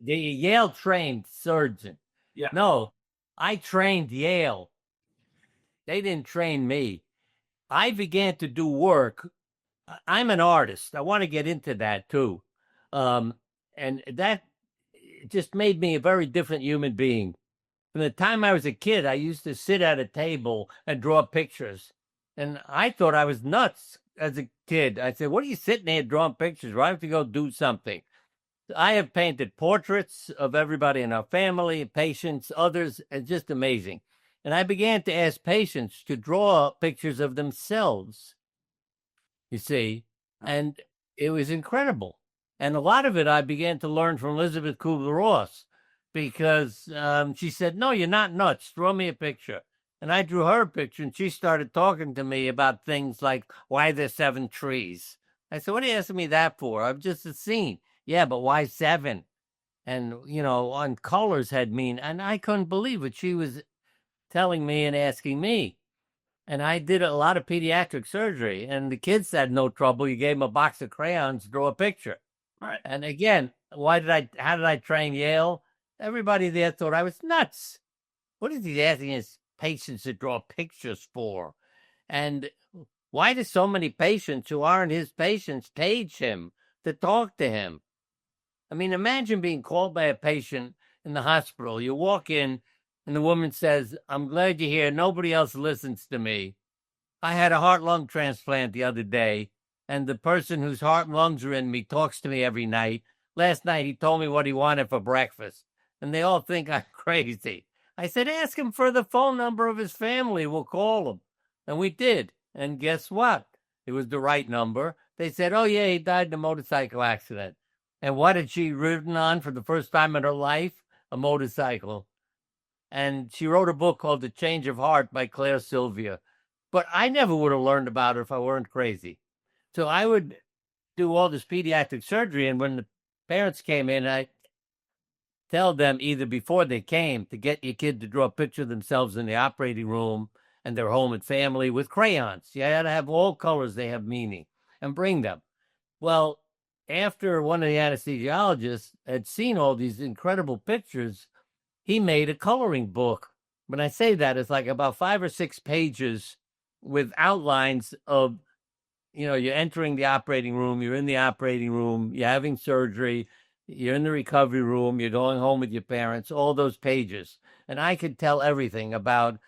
the Yale-trained surgeon. Yeah. No, I trained Yale. They didn't train me. I began to do work. I'm an artist. I want to get into that too. Um, and that just made me a very different human being. From the time I was a kid, I used to sit at a table and draw pictures. And I thought I was nuts as a kid. I said, what are you sitting there drawing pictures? Why don't you go do something? I have painted portraits of everybody in our family, patients, others, and just amazing. And I began to ask patients to draw pictures of themselves, you see, and it was incredible. And a lot of it I began to learn from Elizabeth Kubler-Ross because she said, no, you're not nuts. Draw me a picture. And I drew her a picture, and she started talking to me about things like why there's 7 trees. I said, what are you asking me that for? I'm just a scene. Yeah, but why 7? And, on colors had mean. And I couldn't believe what she was telling me and asking me. And I did a lot of pediatric surgery, and the kids had no trouble. You gave them a box of crayons, draw a picture. Right. And again, how did I train Yale? Everybody there thought I was nuts. What is he asking his patients to draw pictures for? And why do so many patients who aren't his patients page him to talk to him? I mean, imagine being called by a patient in the hospital. You walk in, and the woman says, I'm glad you're here. Nobody else listens to me. I had a heart-lung transplant the other day, and the person whose heart and lungs are in me talks to me every night. Last night, he told me what he wanted for breakfast, and they all think I'm crazy. I said, ask him for the phone number of his family. We'll call him. And we did. And guess what? It was the right number. They said, oh, yeah, he died in a motorcycle accident. And what had she ridden on for the first time in her life? A motorcycle. And she wrote a book called The Change of Heart by Claire Sylvia. But I never would have learned about it if I weren't crazy. So I would do all this pediatric surgery. And when the parents came in, I tell them either before they came to get your kid to draw a picture of themselves in the operating room and their home and family with crayons. You had to have all colors, they have meaning, and bring them. Well, after one of the anesthesiologists had seen all these incredible pictures, he made a coloring book. When I say that, it's like about 5 or 6 pages with outlines of, you're entering the operating room, you're in the operating room, you're having surgery, you're in the recovery room, you're going home with your parents, all those pages. And I could tell everything about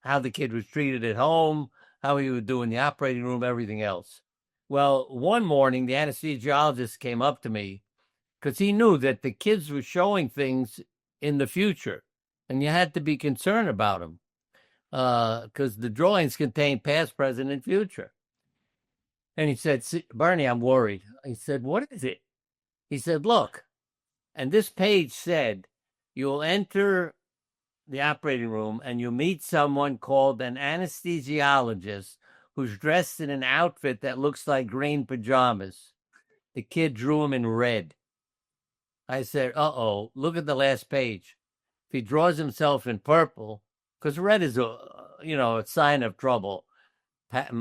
how the kid was treated at home, how he would do in the operating room, everything else. Well, one morning, the anesthesiologist came up to me because he knew that the kids were showing things in the future, and you had to be concerned about them because the drawings contain past, present, and future. And he said, Bernie, I'm worried. I said, what is it? He said, look, and this page said, you'll enter the operating room and you'll meet someone called an anesthesiologist who's dressed in an outfit that looks like green pajamas. The kid drew him in red. I said, uh-oh, look at the last page. If he draws himself in purple, because red is a sign of trouble,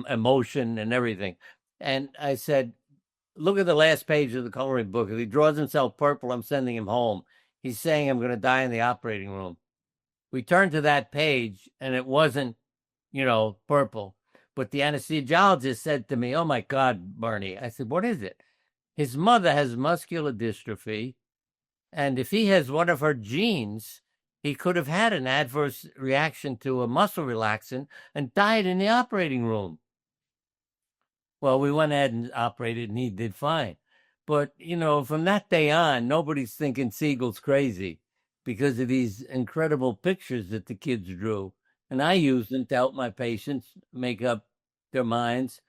emotion and everything. And I said, look at the last page of the coloring book. If he draws himself purple, I'm sending him home. He's saying I'm going to die in the operating room. We turned to that page, and it wasn't, purple. But the anesthesiologist said to me, oh, my God, Bernie. I said, what is it? His mother has muscular dystrophy, and if he has one of her genes, he could have had an adverse reaction to a muscle relaxant and died in the operating room. Well, we went ahead and operated, and he did fine. But, from that day on, nobody's thinking Siegel's crazy because of these incredible pictures that the kids drew. And I used them to help my patients make up their minds.